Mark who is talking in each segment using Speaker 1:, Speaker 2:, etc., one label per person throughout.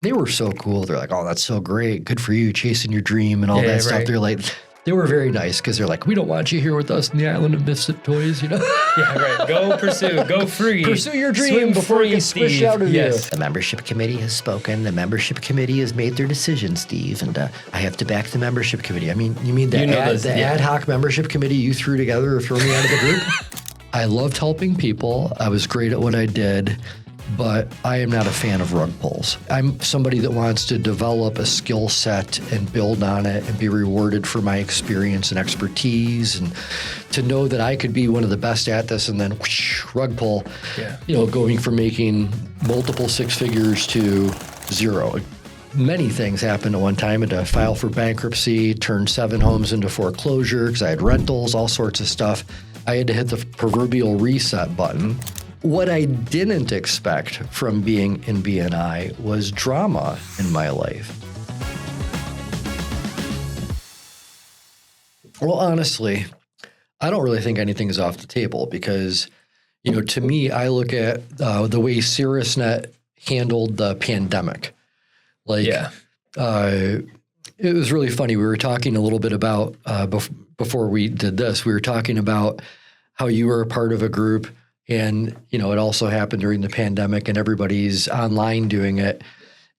Speaker 1: They were so cool. They're like, oh, that's so great. Good for you, chasing your dream and all that stuff. They're like, they were very nice because they're like, we don't want you here with us in the island of misfit toys, Yeah,
Speaker 2: right. Go pursue. Go free.
Speaker 1: Pursue your dream
Speaker 2: Swim
Speaker 1: before you get squished out of you.
Speaker 3: The membership committee has spoken. The membership committee has made their decision, Steve, and I have to back the membership committee.
Speaker 1: I mean, you mean the ad hoc membership committee you threw together or threw me out of the group? I loved helping people. I was great at what I did. But I am not a fan of rug pulls. I'm somebody that wants to develop a skill set and build on it and be rewarded for my experience and expertise, and to know that I could be one of the best at this and then whoosh, rug pull, going from making multiple six figures to zero. Many things happened at one time. I had to file for bankruptcy, turned 7 homes into foreclosure because I had rentals, all sorts of stuff. I had to hit the proverbial reset button. What I didn't expect from being in BNI was drama in my life. Well, honestly, I don't really think anything is off the table because, to me, I look at the way Caerusnet handled the pandemic. It was really funny. We were talking a little bit about, before we did this, we were talking about how you were a part of a group. And, it also happened during the pandemic and everybody's online doing it.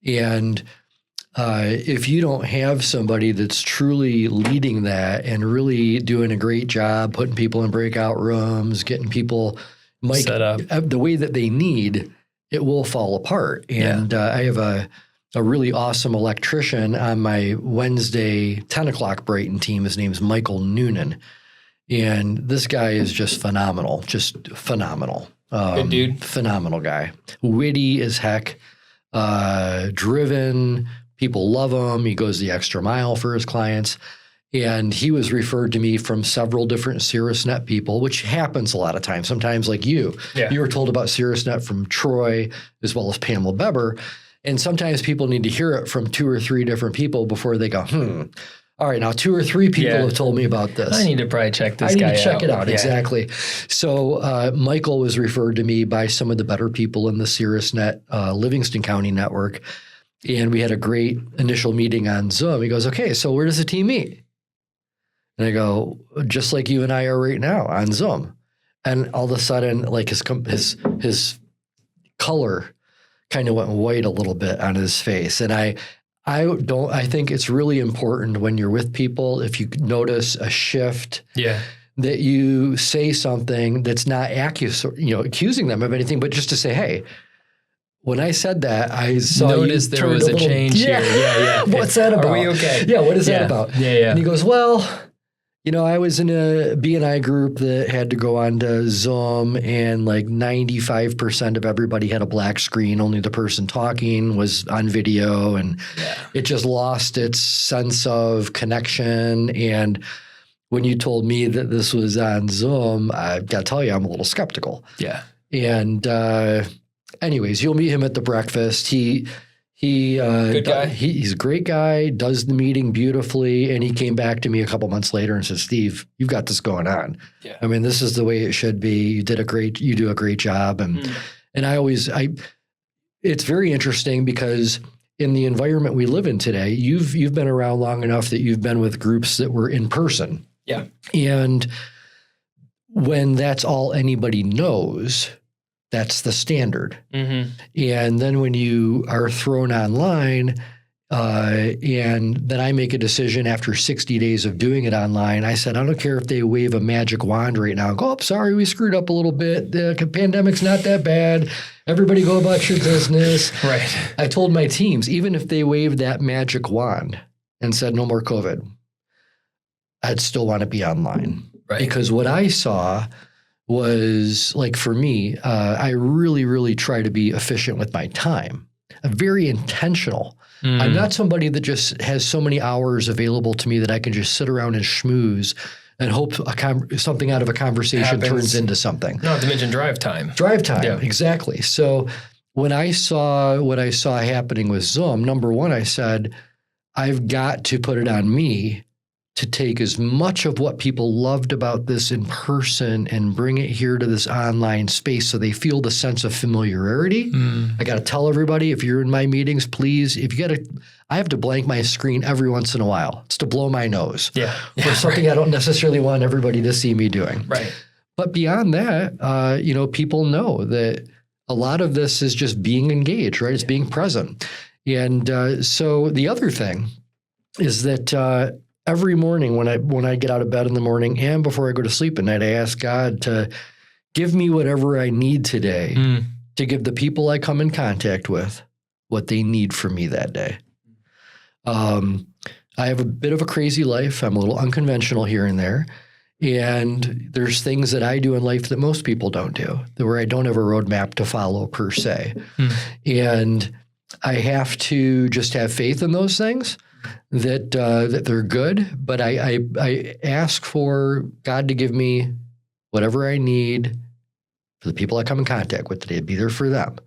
Speaker 1: And if you don't have somebody that's truly leading that and really doing a great job, putting people in breakout rooms, getting people set up the way that they need, it will fall apart. And I have a really awesome electrician on my Wednesday 10 o'clock Brighton team. His name's Michael Noonan. And this guy is just phenomenal, Good dude. Phenomenal guy. Witty as heck, driven. People love him. He goes the extra mile for his clients. And he was referred to me from several different Caerusnet people, which happens a lot of times. Sometimes like you were told about Caerusnet from Troy as well as Pamela Beber. And sometimes people need to hear it from 2 or 3 different people before they go, all right, now 2 or 3 people have told me about this.
Speaker 2: I need to probably check this guy out.
Speaker 1: I need to check it out, exactly. So Michael was referred to me by some of the better people in the Caerusnet Livingston County network, and we had a great initial meeting on Zoom. He goes, okay, so where does the team meet? And I go, just like you and I are right now on Zoom. And all of a sudden, like his color kind of went white a little bit on his face. And I think it's really important when you're with people, if you notice a shift, that you say something that's not accusing them of anything, but just to say, hey, when I said that, I saw
Speaker 2: noticed there was a change here. Yeah.
Speaker 1: What's that about?
Speaker 2: Are we okay?
Speaker 1: Yeah, what is that about?
Speaker 2: Yeah.
Speaker 1: And he goes, well, I was in a BNI group that had to go on to Zoom, and like 95% of everybody had a black screen. Only the person talking was on video, and it just lost its sense of connection. And when you told me that this was on Zoom, I got to tell you, I'm a little skeptical.
Speaker 2: Yeah.
Speaker 1: And anyways, you'll meet him at the breakfast. Good guy. He's a great guy, does the meeting beautifully. And he came back to me a couple months later and said, Steve, you've got this going on. Yeah. I mean, this is the way it should be. You do a great job. And it's very interesting because in the environment we live in today, you've been around long enough that you've been with groups that were in person.
Speaker 2: Yeah.
Speaker 1: And when that's all anybody knows, that's the standard. Mm-hmm. And then when you are thrown online, and then I make a decision after 60 days of doing it online, I said, I don't care if they wave a magic wand right now and go, oh, sorry, we screwed up a little bit. The pandemic's not that bad. Everybody go about your business.
Speaker 2: Right.
Speaker 1: I told my teams, even if they waved that magic wand and said no more COVID, I'd still want to be online. Right. Because what I saw was, like, for me, I really, really try to be efficient with my time. I'm very intentional. I'm not somebody that just has so many hours available to me that I can just sit around and schmooze and hope something out of a conversation turns into something.
Speaker 2: Not to mention drive time.
Speaker 1: Yeah. Exactly. So when I saw what I saw happening with Zoom, number one, I said, I've got to put it on me to take as much of what people loved about this in person and bring it here to this online space so they feel the sense of familiarity. I got to tell everybody, if you're in my meetings, please, I have to blank my screen every once in a while. It's to blow my nose. Or something I don't necessarily want everybody to see me doing.
Speaker 2: Right.
Speaker 1: But beyond that, people know that a lot of this is just being engaged, right? It's being present. And so the other thing is that every morning when I get out of bed in the morning and before I go to sleep at night, I ask God to give me whatever I need today to give the people I come in contact with what they need from me that day. I have a bit of a crazy life. I'm a little unconventional here and there. And there's things that I do in life that most people don't do, where I don't have a roadmap to follow per se. And I have to just have faith in those things, that they're good. But I ask for God to give me whatever I need for the people I come in contact with today, to be there for them.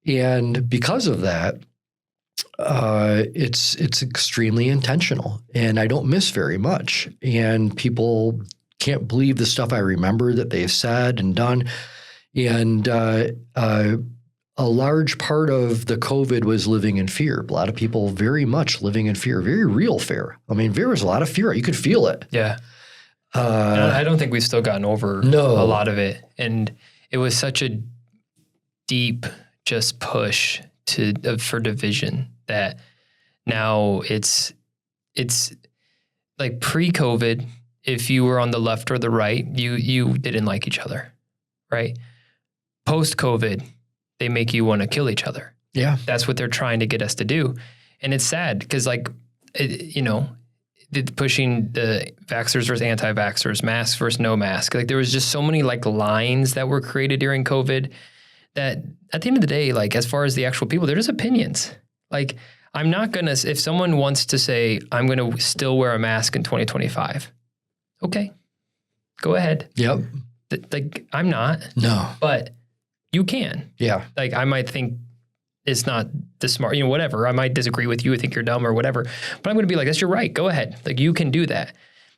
Speaker 1: And because of that, it's extremely intentional, and I don't miss very much. And people can't believe the stuff I remember that they've said and done. And a large part of the COVID was living in fear. A lot of people very much living in fear, very real fear. I mean, there was a lot of fear. You could feel it.
Speaker 2: Yeah. I don't think we've still gotten over a lot of it. And it was such a deep just push for division that now it's like pre-COVID, if you were on the left or the right, you didn't like each other, right? Post-COVID, they make you want to kill each other.
Speaker 1: Yeah.
Speaker 2: That's what they're trying to get us to do. And it's sad because pushing the vaxxers versus anti-vaxxers, mask versus no mask. Like there was just so many lines that were created during COVID that at the end of the day, as far as the actual people, they're just opinions. I'm not going to, if someone wants to say, I'm going to still wear a mask in 2025, okay, go ahead.
Speaker 1: Yep.
Speaker 2: I'm not.
Speaker 1: No.
Speaker 2: But you can.
Speaker 1: Yeah.
Speaker 2: I might think it's not the smart, whatever. I might disagree with you. I think you're dumb or whatever. But I'm going to be that's your right. Go ahead. You can do that.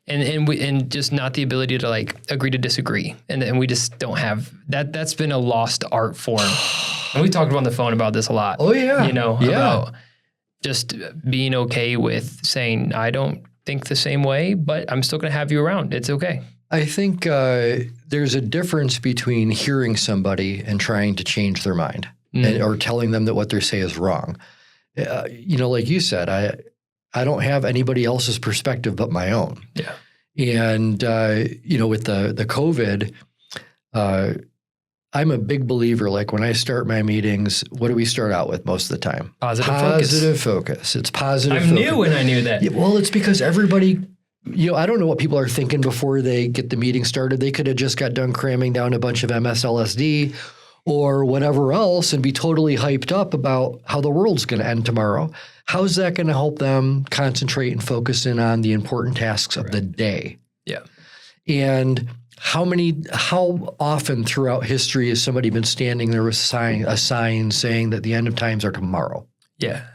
Speaker 2: And just not the ability to agree to disagree. And we just don't have that. That's been a lost art form. And we talked on the phone about this a lot.
Speaker 1: Oh yeah.
Speaker 2: About just being okay with saying, I don't think the same way, but I'm still going to have you around. It's okay.
Speaker 1: I think there's a difference between hearing somebody and trying to change their mind or telling them that what they say is wrong. Like you said, I don't have anybody else's perspective but my own.
Speaker 2: Yeah.
Speaker 1: And, with the COVID, I'm a big believer, when I start my meetings, what do we start out with most of the time? Positive focus. It's positive focus.
Speaker 2: I'm new and I knew that.
Speaker 1: Yeah, well, it's because everybody, I don't know what people are thinking before they get the meeting started. They could have just got done cramming down a bunch of MSLSD or whatever else and be totally hyped up about how the world's going to end tomorrow. How's that going to help them concentrate and focus in on the important tasks of the day?
Speaker 2: Yeah.
Speaker 1: And how often throughout history has somebody been standing there with a sign saying that the end of times are tomorrow?
Speaker 2: Yeah.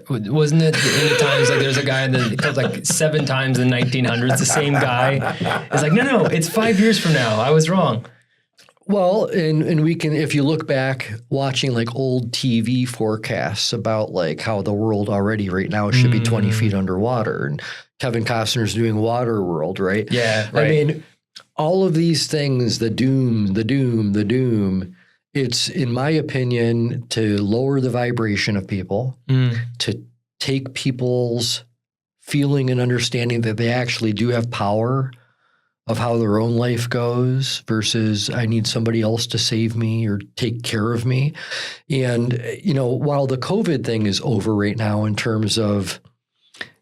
Speaker 2: Wasn't it the end of times? There's a guy that comes 7 times in the 1900s, the same guy. It's no, it's 5 years from now. I was wrong.
Speaker 1: Well, and we can, if you look back watching old TV forecasts about how the world already right now should be 20 feet underwater, and Kevin Costner's doing Waterworld, right?
Speaker 2: Yeah, right.
Speaker 1: I mean, all of these things, the doom, it's, in my opinion, to lower the vibration of people, to take people's feeling and understanding that they actually do have power of how their own life goes versus I need somebody else to save me or take care of me. And, while the COVID thing is over right now in terms of,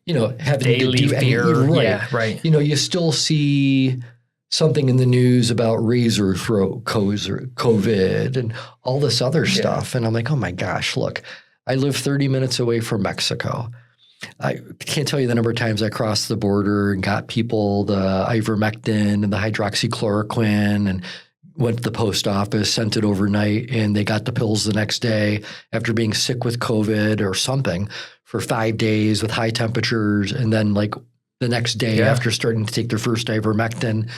Speaker 1: having
Speaker 2: daily
Speaker 1: to do
Speaker 2: fear.
Speaker 1: right.
Speaker 2: Yeah, right.
Speaker 1: You still see something in the news about razor throat COVID and all this other stuff. And I'm oh my gosh, look, I live 30 minutes away from Mexico. I can't tell you the number of times I crossed the border and got people the ivermectin and the hydroxychloroquine and went to the post office, sent it overnight, and they got the pills the next day after being sick with COVID or something for 5 days with high temperatures. And then the next day after starting to take their first ivermectin.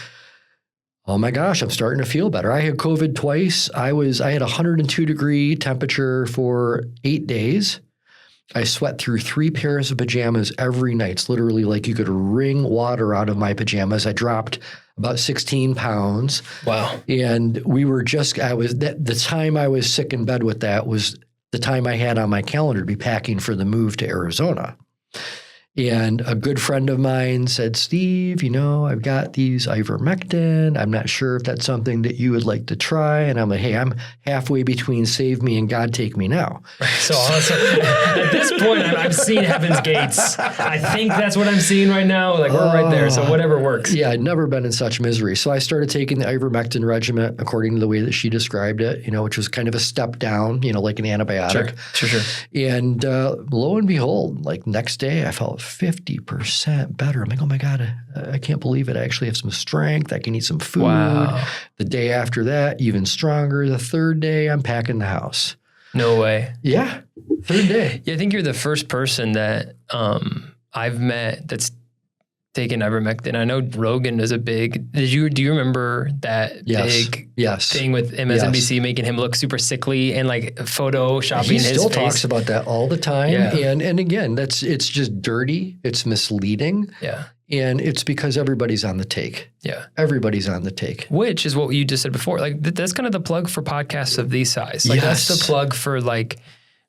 Speaker 1: Oh my gosh, I'm starting to feel better. I had COVID twice. I had 102-degree temperature for 8 days. I sweat through 3 pairs of pajamas every night. It's literally like you could wring water out of my pajamas. I dropped about 16 pounds.
Speaker 2: Wow.
Speaker 1: And the time I was sick in bed with that was the time I had on my calendar to be packing for the move to Arizona. And a good friend of mine said, Steve, I've got these ivermectin. I'm not sure if that's something that you would like to try. And I'm like, hey, I'm halfway between save me and God take me now.
Speaker 2: So at this point, I've seen Heaven's Gates. I think that's what I'm seeing right now. Like, we're right there. So whatever works.
Speaker 1: Yeah, I'd never been in such misery. So I started taking the ivermectin regimen according to the way that she described it, which was kind of a step down, like an antibiotic.
Speaker 2: Sure.
Speaker 1: And lo and behold, like next day, I felt 50% better. I'm like, oh my God, I can't believe it. I actually have some strength. I can eat some food.
Speaker 2: Wow.
Speaker 1: The day after that, even stronger. The third day, I'm packing the house.
Speaker 2: No way.
Speaker 1: Yeah. Third day.
Speaker 2: Yeah, I think you're the first person that I've met that's taken ivermectin. I know Rogan is a big. Do you remember that big thing with MSNBC making him look super sickly and like photoshopping his face?
Speaker 1: He still talks about that all the time.
Speaker 2: Yeah.
Speaker 1: And again, it's just dirty. It's misleading.
Speaker 2: Yeah.
Speaker 1: And it's because everybody's on the take.
Speaker 2: Yeah.
Speaker 1: Everybody's on the take.
Speaker 2: Which is what you just said before. Like that's kind of the plug for podcasts of these size. Like that's the plug for like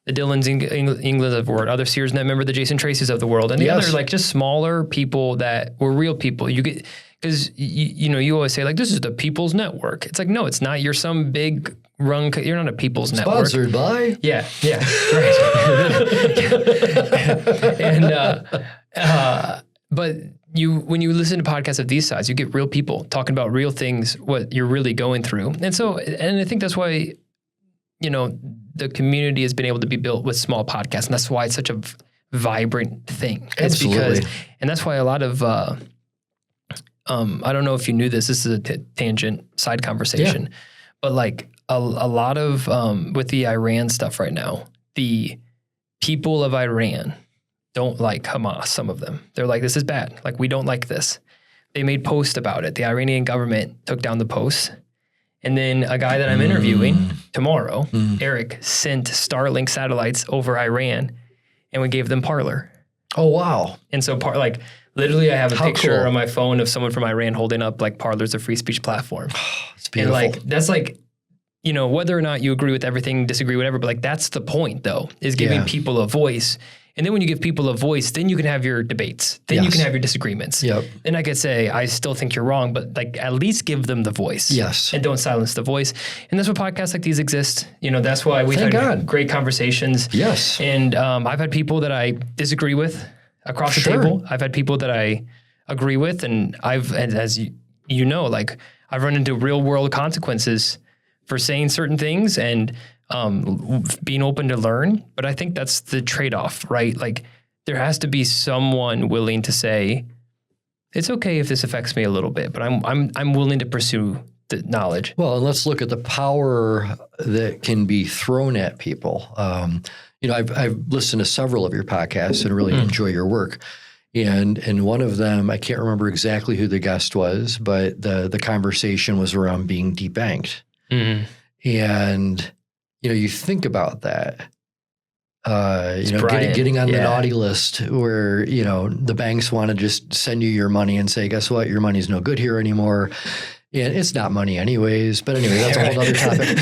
Speaker 2: the Dillons, England of the world, other Caerusnet member, the Jason Tracy's of the world, and the other like just smaller people that were real people. You get, because you always say like, this is the people's network. It's like, no, it's not. You're some big run. You're not a people's network.
Speaker 1: Sponsored by.
Speaker 2: Yeah. Right. But when you listen to podcasts of these size, you get real people talking about real things, what you're really going through. And I think that's why, the community has been able to be built with small podcasts. And that's why it's such a vibrant thing.
Speaker 1: Absolutely.
Speaker 2: And that's why a lot of, I don't know if you knew this is a tangent side conversation, but like a lot of, with the Iran stuff right now, the people of Iran don't like Hamas, some of them. They're like, this is bad. Like, we don't like this. They made posts about it. The Iranian government took down the posts. And then a guy that I'm interviewing tomorrow, Eric, sent Starlink satellites over Iran, and we gave them Parler.
Speaker 1: Oh, wow.
Speaker 2: And so, literally, I have a picture on my phone of someone from Iran holding up, like, Parler's a free speech platform.
Speaker 1: It's beautiful.
Speaker 2: And, like, that's like, whether or not you agree with everything, disagree, whatever, but, like, that's the point, though, is giving people a voice. And then when you give people a voice, then you can have your debates. Then you can have your disagreements.
Speaker 1: Yep.
Speaker 2: And I could say, I still think you're wrong, but like at least give them the voice.
Speaker 1: Yes.
Speaker 2: And don't silence the voice. And that's what podcasts like these exist. That's why we've had great conversations.
Speaker 1: Yes.
Speaker 2: And I've had people that I disagree with across the table. I've had people that I agree with. And as you know, like I've run into real world consequences for saying certain things and being open to learn. But I think that's the trade-off, right? Like there has to be someone willing to say, it's okay if this affects me a little bit, but I'm willing to pursue the knowledge.
Speaker 1: Well, and let's look at the power that can be thrown at people. I've listened to several of your podcasts and really enjoy your work. And one of them, I can't remember exactly who the guest was, but the conversation was around being debanked. And you think about that, getting on the naughty list where, the banks want to just send you your money and say, guess what? Your money's no good here anymore. And it's not money anyways. But anyway, that's a whole other topic.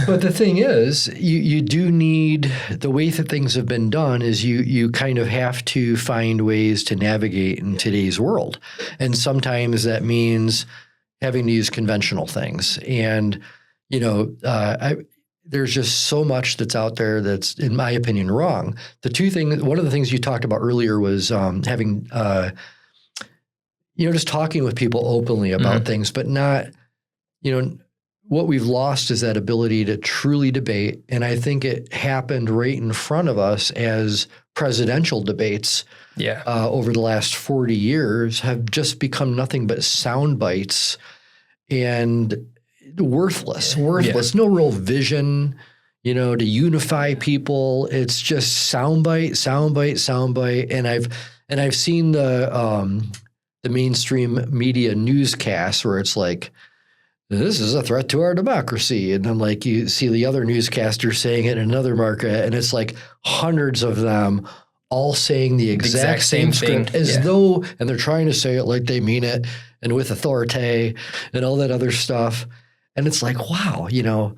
Speaker 1: But the thing is, you do need, the way that things have been done is you kind of have to find ways to navigate in today's world. And sometimes that means having to use conventional things. And, there's just so much that's out there that's, in my opinion, wrong. One of the things you talked about earlier was having, just talking with people openly about things, but not, what we've lost is that ability to truly debate. And I think it happened right in front of us as presidential debates over the last 40 years have just become nothing but sound bites and worthless, no real vision, to unify people. It's just soundbite. And I've seen the mainstream media newscasts where it's like, this is a threat to our democracy. And then like you see the other newscasters saying it in another market, and it's like hundreds of them all saying the exact same script
Speaker 2: thing.
Speaker 1: as though, and they're trying to say it like they mean it and with authority and all that other stuff. And it's like, wow, you know,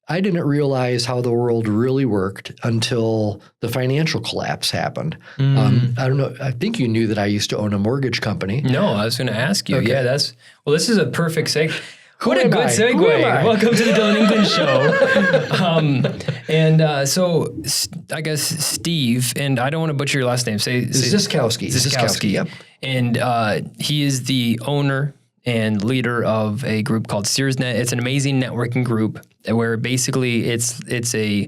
Speaker 1: I didn't realize how the world really worked until the financial collapse happened. I don't know. I think you knew that I used to own a mortgage company.
Speaker 2: No, I was going to ask you.
Speaker 1: Okay.
Speaker 2: Yeah, this is a perfect segue. What a good segue.
Speaker 1: Who am I?
Speaker 2: Welcome to the Dillon England Show. So I guess Steve, and I don't want to butcher your last name. Say
Speaker 1: Zyskowski.
Speaker 2: Zyskowski.
Speaker 1: Yep.
Speaker 2: And he is the owner and leader of a group called Caerusnet. It's an amazing networking group where basically it's a,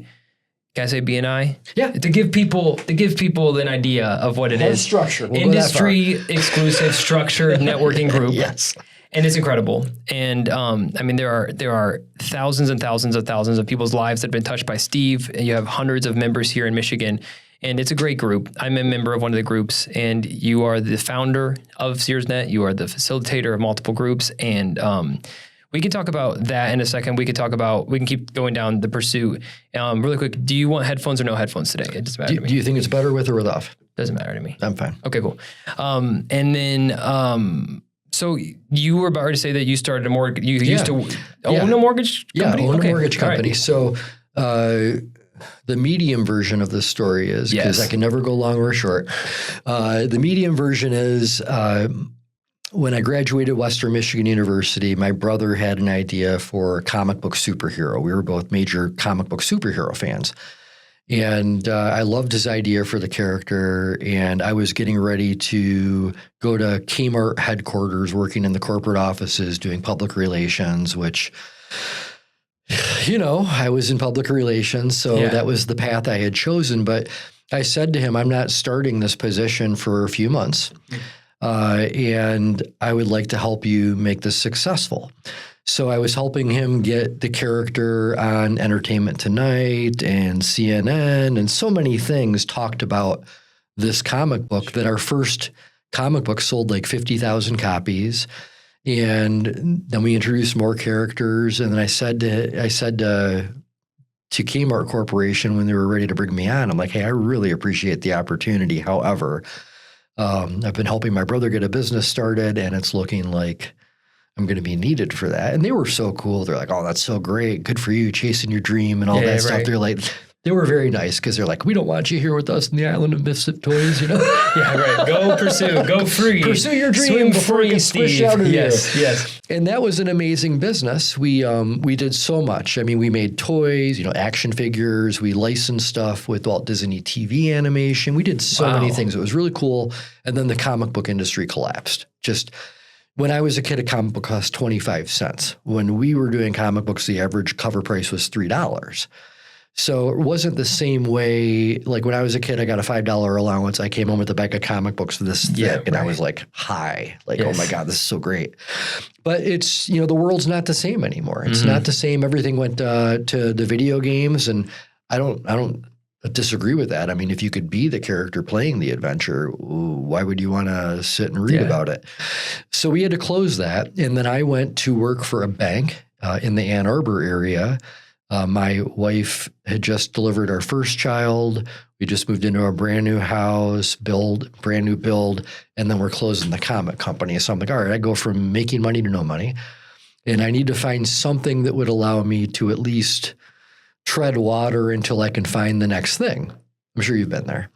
Speaker 2: can I say BNI?
Speaker 1: Yeah.
Speaker 2: To give people an idea of what it is.
Speaker 1: Structure. We'll
Speaker 2: Industry exclusive structured networking group.
Speaker 1: Yes.
Speaker 2: And it's incredible. And I mean, there are thousands and thousands of people's lives that have been touched by Steve. And you have hundreds of members here in Michigan. And it's a great group. I'm a member of one of the groups, and you are the founder of Caerusnet. You are the facilitator of multiple groups. And we can talk about that in a second. We can keep going down the pursuit. Really quick, do you want headphones or no headphones today? It doesn't matter to me.
Speaker 1: Do you think it's better with or without?
Speaker 2: Doesn't matter to me.
Speaker 1: I'm fine.
Speaker 2: Okay, cool. And then, so you were about to say that you started a mortgage. You used to own a mortgage company?
Speaker 1: Yeah, own a mortgage company.
Speaker 2: Right.
Speaker 1: So the medium version of this story is, because I can never go long or short. The medium version is when I graduated Western Michigan University, my brother had an idea for a comic book superhero. We were both major comic book superhero fans. And I loved his idea for the character, and I was getting ready to go to Kmart headquarters, working in the corporate offices, doing public relations, which, you know, I was in public relations, so that was the path I had chosen. But I said to him, I'm not starting this position for a few months, and I would like to help you make this successful. So I was helping him get the character on Entertainment Tonight and CNN, and so many things talked about this comic book, that our first comic book sold like 50,000 copies. And then we introduced more characters. And then I said to Kmart Corporation when they were ready to bring me on, I'm like, hey, I really appreciate the opportunity. However, I've been helping my brother get a business started, and it's looking like I'm going to be needed for that. And they were so cool. They're like, oh, that's so great. Good for you, chasing your dream and all that stuff. They're like, they were very nice, because they're like, we don't want you here with us in the island of misfit toys, you know?
Speaker 2: Go pursue, go free.
Speaker 1: Pursue your dream
Speaker 2: Swim
Speaker 1: before
Speaker 2: free,
Speaker 1: you get squished out of you.
Speaker 2: Yes.
Speaker 1: And that was an amazing business. We did so much. I mean, we made toys, you know, action figures. We licensed stuff with Walt Disney TV animation. We did so many things. It was really cool. And then the comic book industry collapsed. Just when I was a kid, a comic book cost 25 cents. When we were doing comic books, the average cover price was $3. So it wasn't the same way. Like when I was a kid, I got a $5 allowance. I came home with a bag of comic books this thick, and I was like, hi, like, oh my God, this is so great. But it's, you know, the world's not the same anymore. It's not the same. Everything went to the video games, and I don't disagree with that. I mean, if you could be the character playing the adventure, why would you want to sit and read about it? So we had to close that. And then I went to work for a bank in the Ann Arbor area. My wife had just delivered our first child. We just moved into a brand new house, brand new build, and then we're closing the comic company. So I'm like, all right, I go from making money to no money, and I need to find something that would allow me to at least tread water until I can find the next thing. I'm sure you've been there.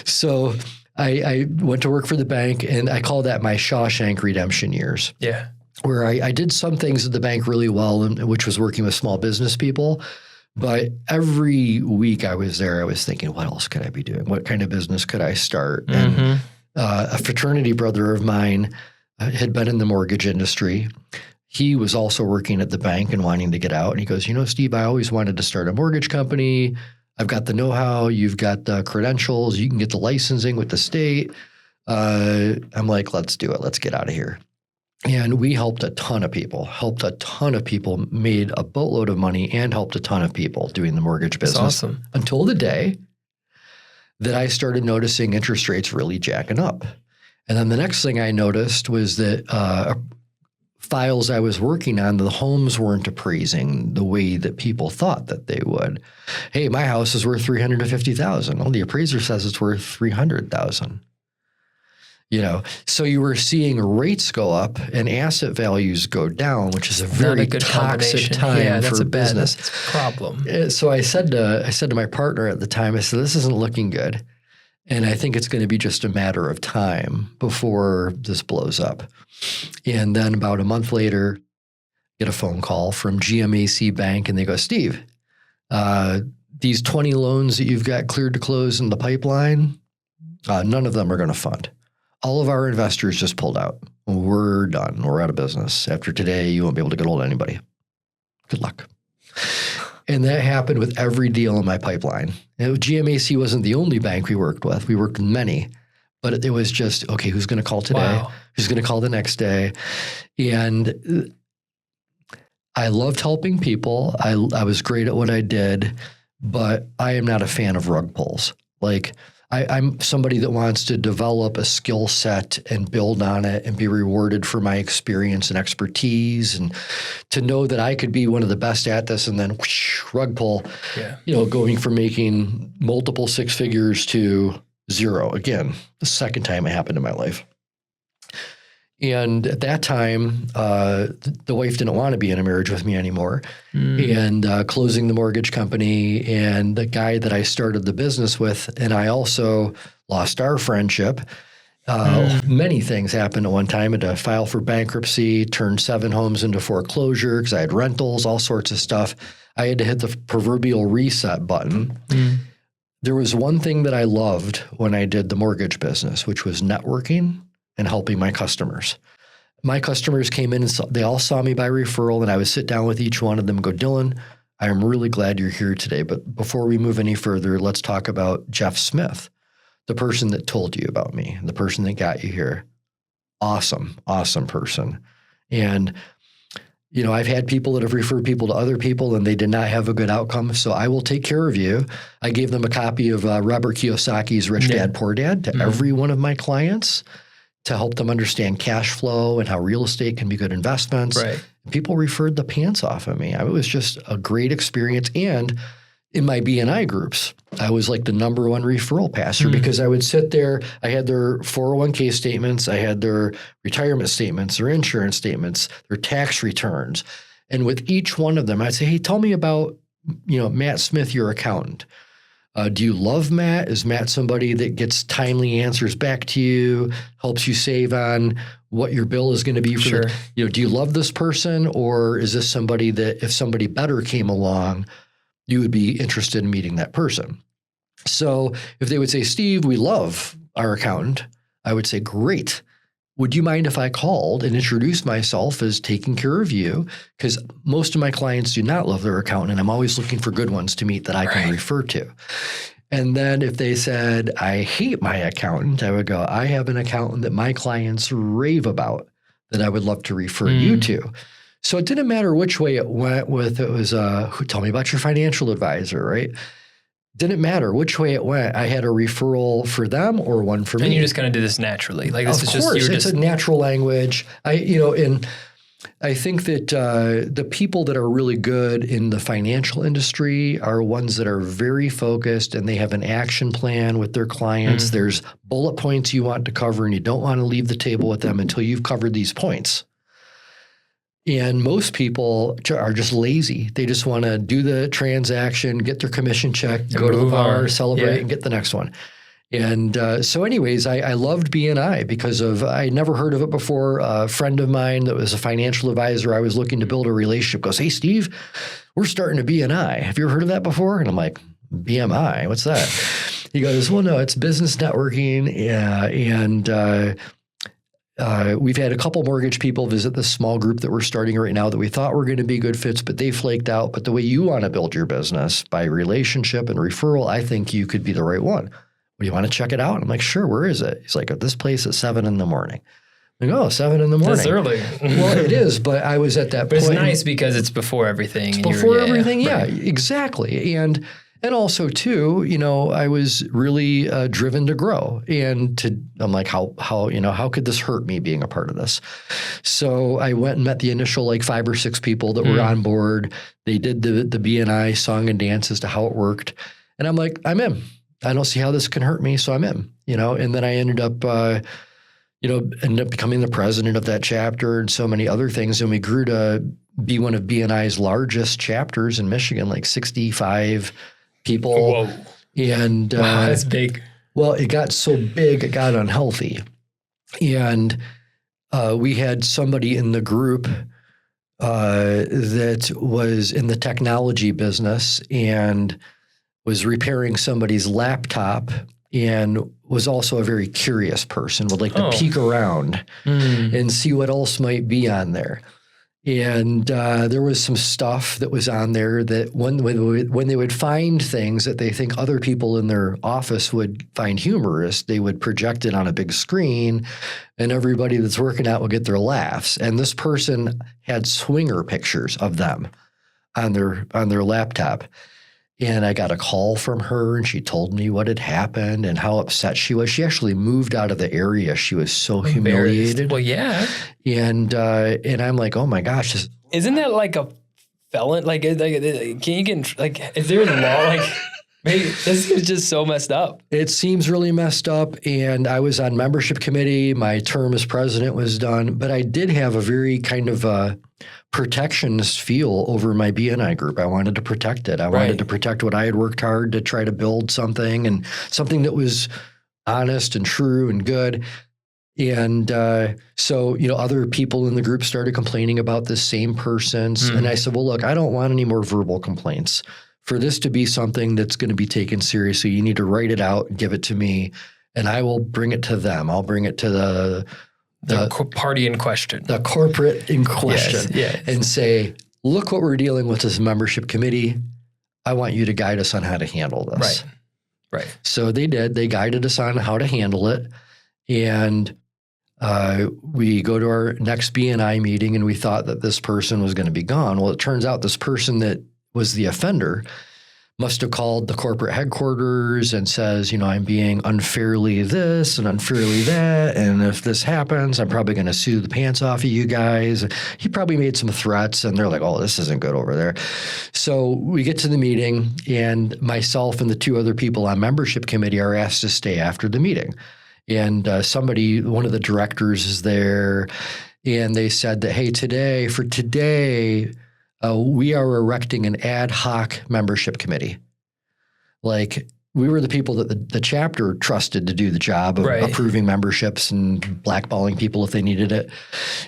Speaker 1: So I went to work for the bank, and I call that my Shawshank Redemption years.
Speaker 2: Yeah.
Speaker 1: Where I did some things at the bank really well, which was working with small business people. But every week I was there, I was thinking, what else could I be doing? What kind of business could I start? And a fraternity brother of mine had been in the mortgage industry. He was also working at the bank and wanting to get out. And he goes, you know, Steve, I always wanted to start a mortgage company. I've got the know-how. You've got the credentials. You can get the licensing with the state. I'm like, let's do it. Let's get out of here. And we helped a ton of people, made a boatload of money, and helped a ton of people doing the mortgage business.
Speaker 2: That's awesome.
Speaker 1: Until the day that I started noticing interest rates really jacking up. And then the next thing I noticed was that files I was working on, the homes weren't appraising the way that people thought that they would. Hey, my house is worth $350,000. Well, the appraiser says it's worth $300,000. So you were seeing rates go up and asset values go down, which is a very toxic time for business.
Speaker 2: That's a problem.
Speaker 1: So I said to my partner at the time, I said, this isn't looking good. And I think it's going to be just a matter of time before this blows up. And then about a month later, get a phone call from GMAC Bank, and they go, Steve, these 20 loans that you've got cleared to close in the pipeline, none of them are going to fund. All of our investors just pulled out. We're done. We're out of business. After today, you won't be able to get hold of anybody. Good luck. And that happened with every deal in my pipeline. And GMAC wasn't the only bank we worked with. We worked with many. But it was just, okay, who's going to call today?
Speaker 2: Wow.
Speaker 1: Who's going to call the next day? And I loved helping people. I was great at what I did, but I am not a fan of rug pulls. Like, I'm somebody that wants to develop a skill set and build on it and be rewarded for my experience and expertise, and to know that I could be one of the best at this, and then whoosh, rug pull, going from making multiple six figures to zero. Again, the second time it happened in my life. And at that time, the wife didn't want to be in a marriage with me anymore. And closing the mortgage company, and the guy that I started the business with, and I also lost our friendship. Many things happened at one time. I had to file for bankruptcy, turned 7 homes into foreclosure because I had rentals, all sorts of stuff. I had to hit the proverbial reset button. There was one thing that I loved when I did the mortgage business, which was networking and helping my customers. My customers came in and they all saw me by referral, and I would sit down with each one of them and go, Dillon, I am really glad you're here today. But before we move any further, let's talk about Jeff Smith, the person that told you about me, the person that got you here. Awesome, awesome person. And, I've had people that have referred people to other people and they did not have a good outcome. So I will take care of you. I gave them a copy of Robert Kiyosaki's Rich Dad, Poor Dad to every one of my clients, to help them understand cash flow and how real estate can be good investments.
Speaker 2: Right.
Speaker 1: People referred the pants off of me. It was just a great experience. And in my BNI groups, I was like the number one referral passer because I would sit there. I had their 401k statements. I had their retirement statements, their insurance statements, their tax returns. And with each one of them, I'd say, hey, tell me about, Matt Smith, your accountant. Do you love Matt? Is Matt somebody that gets timely answers back to you, helps you save on what your bill is going to be for do you love this person, or is this somebody that if somebody better came along, you would be interested in meeting that person? So if they would say, Steve, we love our accountant, I would say, great. Would you mind if I called and introduced myself as taking care of you? Because most of my clients do not love their accountant, and I'm always looking for good ones to meet that I can refer to. And then if they said, I hate my accountant, I would go, I have an accountant that my clients rave about that I would love to refer you to. So it didn't matter which way it went with, it was, tell me about your financial advisor, right? Didn't matter which way it went. I had a referral for them or one for me.
Speaker 2: And you just kind of did this naturally. Like this
Speaker 1: of
Speaker 2: is
Speaker 1: course,
Speaker 2: just,
Speaker 1: it's a natural language. And I think that the people that are really good in the financial industry are ones that are very focused and they have an action plan with their clients. There's bullet points you want to cover, and you don't want to leave the table with them until you've covered these points. And most people are just lazy. They just want to do the transaction, get their commission check, go to the bar, celebrate, and get the next one. And so anyways, I loved BNI because I never heard of it before. A friend of mine that was a financial advisor, I was looking to build a relationship, goes, hey, Steve, we're starting a BNI. Have you ever heard of that before? And I'm like, BMI, what's that? He goes, well, no, it's business networking. We've had a couple mortgage people visit this small group that we're starting right now that we thought were going to be good fits, but they flaked out. But the way you want to build your business by relationship and referral, I think you could be the right one. Do you want to check it out? I'm like, sure. Where is it? He's like, at this place at 7 a.m. I'm like, 7 a.m.
Speaker 2: That's early.
Speaker 1: Well, it is, but I was at that point.
Speaker 2: But it's nice because it's before everything.
Speaker 1: It's before everything. Yeah, exactly. And And also too, I was really driven to grow I'm like, how could this hurt me being a part of this? So I went and met the initial 5 or 6 people that were on board. They did the BNI song and dance as to how it worked. And I'm like, I'm in. I don't see how this can hurt me. So I'm in, and then I ended up becoming the president of that chapter and so many other things. And we grew to be one of BNI's largest chapters in Michigan, 65 people.
Speaker 2: Whoa.
Speaker 1: And
Speaker 2: wow, that's big.
Speaker 1: Well, it got so big, it got unhealthy. And we had somebody in the group that was in the technology business and was repairing somebody's laptop and was also a very curious person, would like to peek around and see what else might be on there. And there was some stuff that was on there that when they would find things that they think other people in their office would find humorous, they would project it on a big screen and everybody that's working out would get their laughs. And this person had swinger pictures of them on their laptop. And I got a call from her and she told me what had happened and how upset she was. She actually moved out of the area. She was so humiliated.
Speaker 2: Well, yeah.
Speaker 1: And I'm like, oh my gosh.
Speaker 2: Isn't that like a felon? Can you get, is there a law? Maybe this is just so messed up.
Speaker 1: It seems really messed up. And I was on membership committee. My term as president was done, but I did have a very kind of protectionist feel over my BNI group. I wanted to protect it. I wanted to protect what I had worked hard to try to build something and something that was honest and true and good. And so, other people in the group started complaining about this same person. And I said, well, look, I don't want any more verbal complaints. For this to be something that's going to be taken seriously, you need to write it out, give it to me, and I will bring it to them. I'll bring it to the
Speaker 2: party in question,
Speaker 1: the corporate in question,
Speaker 2: yes.
Speaker 1: And say, look what we're dealing with as a membership committee. I want you to guide us on how to handle this.
Speaker 2: Right.
Speaker 1: So they did. They guided us on how to handle it. And we go to our next BNI meeting and we thought that this person was going to be gone. Well, it turns out this person that was the offender must have called the corporate headquarters and says, I'm being unfairly this and unfairly that. And if this happens, I'm probably going to sue the pants off of you guys. He probably made some threats and they're like, oh, this isn't good over there. So we get to the meeting and myself and the 2 other people on membership committee are asked to stay after the meeting. And one of the directors is there and they said that, hey, today, we are erecting an ad hoc membership committee. We were the people that the chapter trusted to do the job of approving memberships and blackballing people if they needed it.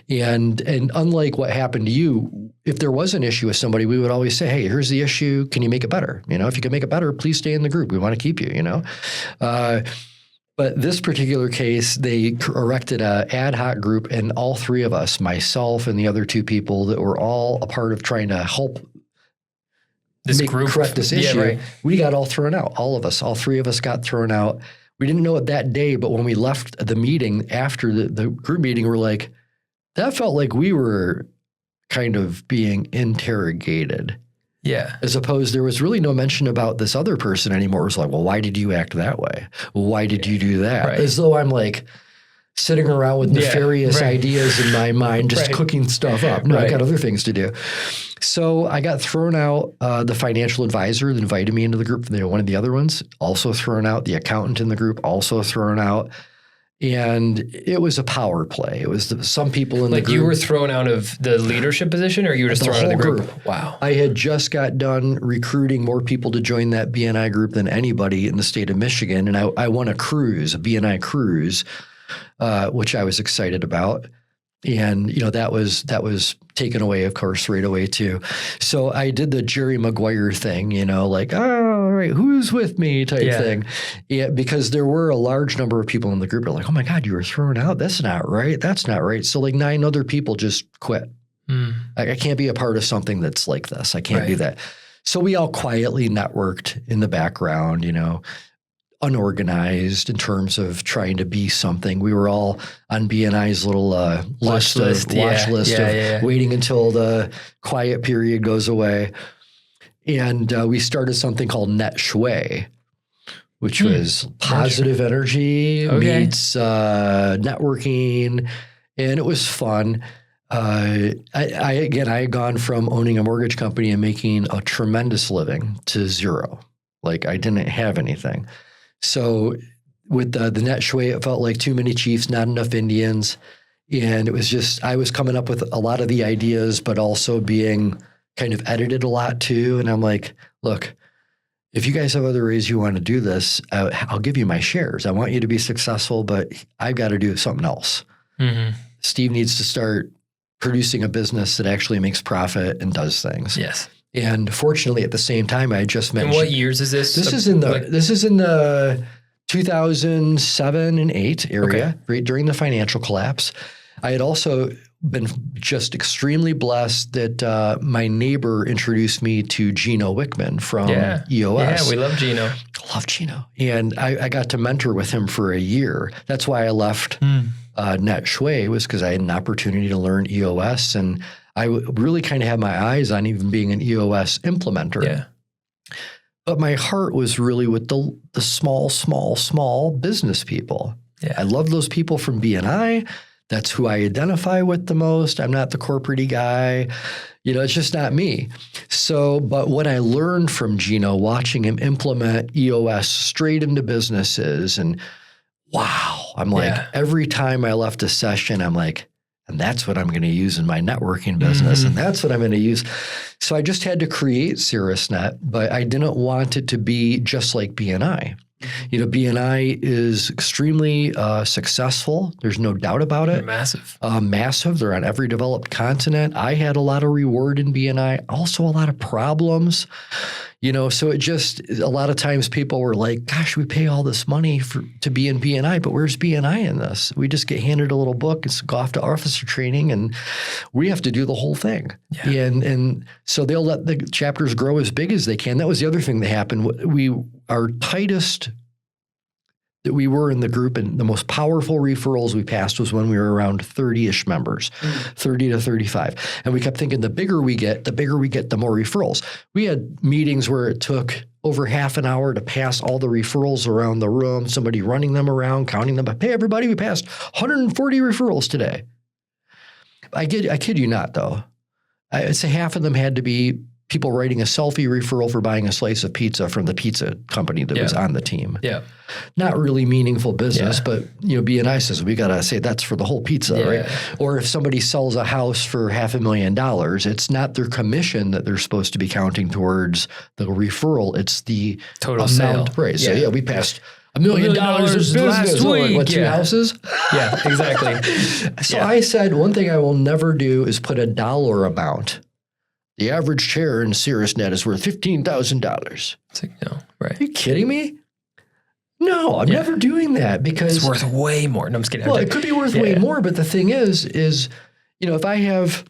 Speaker 1: And unlike what happened to you, if there was an issue with somebody, we would always say, hey, here's the issue. Can you make it better? If you can make it better, please stay in the group. We want to keep you, But this particular case, they erected an ad hoc group, and all 3 of us, myself and the other 2 people that were all a part of trying to help correct this issue, we got all thrown out. All 3 of us got thrown out. We didn't know it that day, but when we left the meeting after the group meeting, we're like, that felt like we were kind of being interrogated.
Speaker 2: Yeah.
Speaker 1: As opposed, there was really no mention about this other person anymore. It was like, well, why did you act that way? Well, why did you do that? As though I'm sitting around with nefarious ideas in my mind, just cooking stuff up. No, I got other things to do. So I got thrown out. The financial advisor that invited me into the group, one of the other ones, also thrown out. The accountant in the group, also thrown out. And it was a power play. It was some people in the group.
Speaker 2: You were thrown out of the leadership position, or you were just thrown out of the group? Wow.
Speaker 1: I had just got done recruiting more people to join that BNI group than anybody in the state of Michigan. And I won a BNI cruise, which I was excited about. And, that was taken away, of course, right away too. So I did the Jerry Maguire thing, all right, who's with me type thing. Yeah, because there were a large number of people in the group that were like, oh my God, you were thrown out. That's not right. That's not right. So 9 other people just quit. I can't be a part of something that's like this. I can't do that. So we all quietly networked in the background, unorganized in terms of trying to be something. We were all on BNI's little watch list of waiting until the quiet period goes away. And we started something called Net Shui, which was positive energy meets networking. And it was fun. I had gone from owning a mortgage company and making a tremendous living to zero. Like I didn't have anything. So with the Net Shui, it felt like too many chiefs, not enough Indians. And it was just, I was coming up with a lot of the ideas, but also being kind of edited a lot too. And I'm like, look, if you guys have other ways you want to do this, I'll give you my shares. I want you to be successful, but I've got to do something else. Steve needs to start producing a business that actually makes profit and does things.
Speaker 2: Yes.
Speaker 1: And fortunately, at the same time, I just mentioned.
Speaker 2: And what years is this?
Speaker 1: This is in the 2007 and 8 area, right during the financial collapse. I had also been just extremely blessed that my neighbor introduced me to Gino Wickman from EOS.
Speaker 2: Yeah, we love Gino.
Speaker 1: I love Gino. And I got to mentor with him for a year. That's why I left Net Shui, was because I had an opportunity to learn EOS. And I really kind of had my eyes on even being an EOS implementer.
Speaker 2: Yeah.
Speaker 1: But my heart was really with the small business people.
Speaker 2: Yeah.
Speaker 1: I love those people from BNI. That's who I identify with the most. I'm not the corporate-y guy. It's just not me. So, but what I learned from Gino, watching him implement EOS straight into businesses, and wow, I'm like, every time I left a session, I'm like, and that's what I'm going to use in my networking business. And that's what I'm going to use. So I just had to create Caerusnet, but I didn't want it to be just like BNI. BNI is extremely successful. There's no doubt about it.
Speaker 2: They're massive.
Speaker 1: Massive. They're on every developed continent. I had a lot of reward in BNI, also a lot of problems. So it just, a lot of times people were like, gosh, we pay all this money to be in BNI, but where's BNI in this? We just get handed a little book and go off to officer training, and we have to do the whole thing. Yeah. And so they'll let the chapters grow as big as they can. That was the other thing that happened. Our tightest that we were in the group, and the most powerful referrals we passed was when we were around 30-ish members, 30 to 35. And we kept thinking the bigger we get, the more referrals. We had meetings where it took over half an hour to pass all the referrals around the room, somebody running them around, counting them. Hey, everybody, we passed 140 referrals today. I kid you not, though. I'd say half of them had to be people writing a selfie referral for buying a slice of pizza from the pizza company that was on the team. Yeah. Not really meaningful business, but BNI says we got to say that's for the whole pizza, right? Or if somebody sells a house for $500,000, it's not their commission that they're supposed to be counting towards the referral. It's the
Speaker 2: total
Speaker 1: amount,
Speaker 2: sale.
Speaker 1: Right. So we passed $1 million of business
Speaker 2: last week.
Speaker 1: What, 2 houses?
Speaker 2: Yeah, exactly.
Speaker 1: So I said, one thing I will never do is put a dollar amount. The average chair in Caerusnet is worth $15,000.
Speaker 2: It's like, no, right.
Speaker 1: Are you kidding me? No, I'm never doing that, because
Speaker 2: it's worth way more. No, I'm just kidding.
Speaker 1: Well, it could be worth way more, but the thing is, if I have,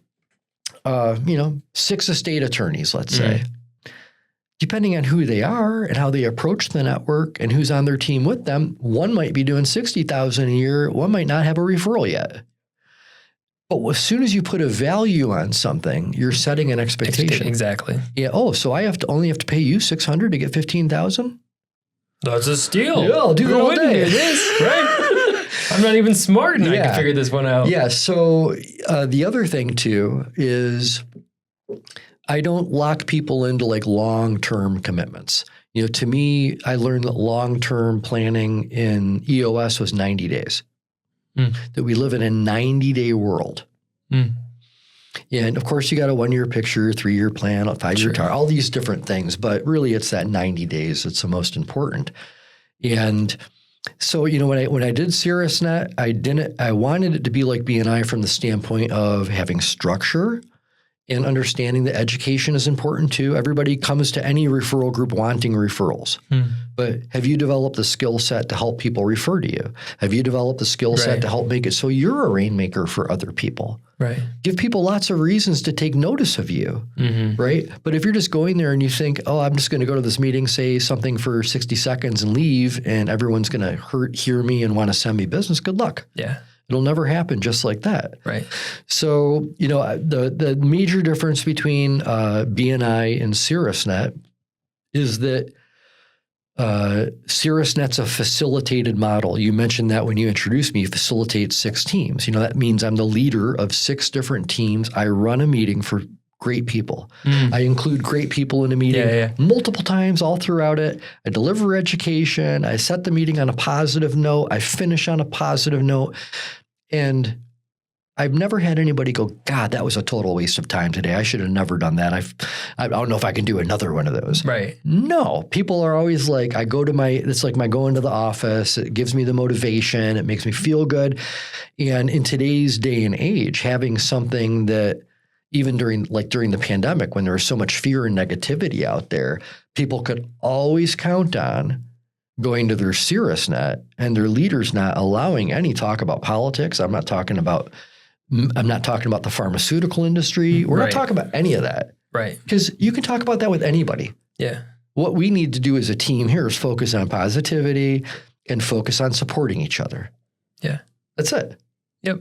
Speaker 1: 6 estate attorneys, let's say, depending on who they are and how they approach the network and who's on their team with them, one might be doing $60,000 a year. One might not have a referral yet. But as soon as you put a value on something, you're setting an expectation.
Speaker 2: Exactly.
Speaker 1: Yeah. Oh, so I only have to pay you $600 to get $15,000?
Speaker 2: That's a steal.
Speaker 1: Yeah, I'll do it all day.
Speaker 2: Right? I'm not even smart and I can figure this one out.
Speaker 1: Yeah. So the other thing too is I don't lock people into like long-term commitments. To me, I learned that long-term planning in EOS was 90 days. That we live in a 90-day world. And of course, you got a 1-year picture, 3-year plan, a 5-year target, all these different things. But really, it's that 90 days that's the most important. And so, when I did Caerusnet, I wanted it to be like BNI from the standpoint of having structure and understanding that education is important too. Everybody comes to any referral group wanting referrals. But have you developed the skill set to help people refer to you? Have you developed the skill set to help make it so you're a rainmaker for other people? Right. Give people lots of reasons to take notice of you, right? But if you're just going there and you think, oh, I'm just going to go to this meeting, say something for 60 seconds and leave, and everyone's going to hear me and want to send me business, good luck.
Speaker 2: Yeah.
Speaker 1: It'll never happen just like that.
Speaker 2: Right.
Speaker 1: So, the major difference between BNI and Caerusnet is that Caerusnet's a facilitated model. You mentioned that when you introduced me, you facilitate 6 teams. That means I'm the leader of 6 different teams. I run a meeting for great people. I include great people in a meeting multiple times all throughout it. I deliver education. I set the meeting on a positive note. I finish on a positive note. And I've never had anybody go, God, that was a total waste of time today. I should have never done that. I don't know if I can do another one of those.
Speaker 2: Right.
Speaker 1: No, people are always like, it's like my going to the office. It gives me the motivation. It makes me feel good. And in today's day and age, having something that even during the pandemic, when there was so much fear and negativity out there, people could always count on going to their Caerusnet and their leaders not allowing any talk about politics. I'm not talking about the pharmaceutical industry. We're not talking about any of that.
Speaker 2: Right.
Speaker 1: Because you can talk about that with anybody.
Speaker 2: Yeah.
Speaker 1: What we need to do as a team here is focus on positivity and focus on supporting each other.
Speaker 2: Yeah.
Speaker 1: That's it.
Speaker 2: Yep.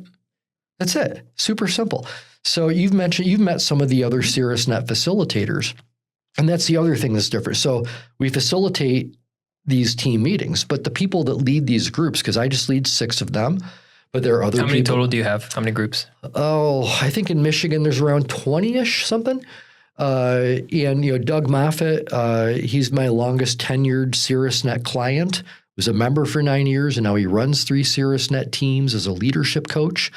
Speaker 1: That's it. Super simple. So you've met some of the other Caerusnet facilitators, and that's the other thing that's different. So we facilitate these team meetings, but the people that lead these groups, because I just lead 6 of them, but there are other people.
Speaker 2: How many total do you have? How many groups?
Speaker 1: Oh, I think in Michigan there's around 20-ish something. And Doug Moffitt, he's my longest tenured Caerusnet client. Was a member for 9 years, and now he runs 3 Caerusnet teams as a leadership coach.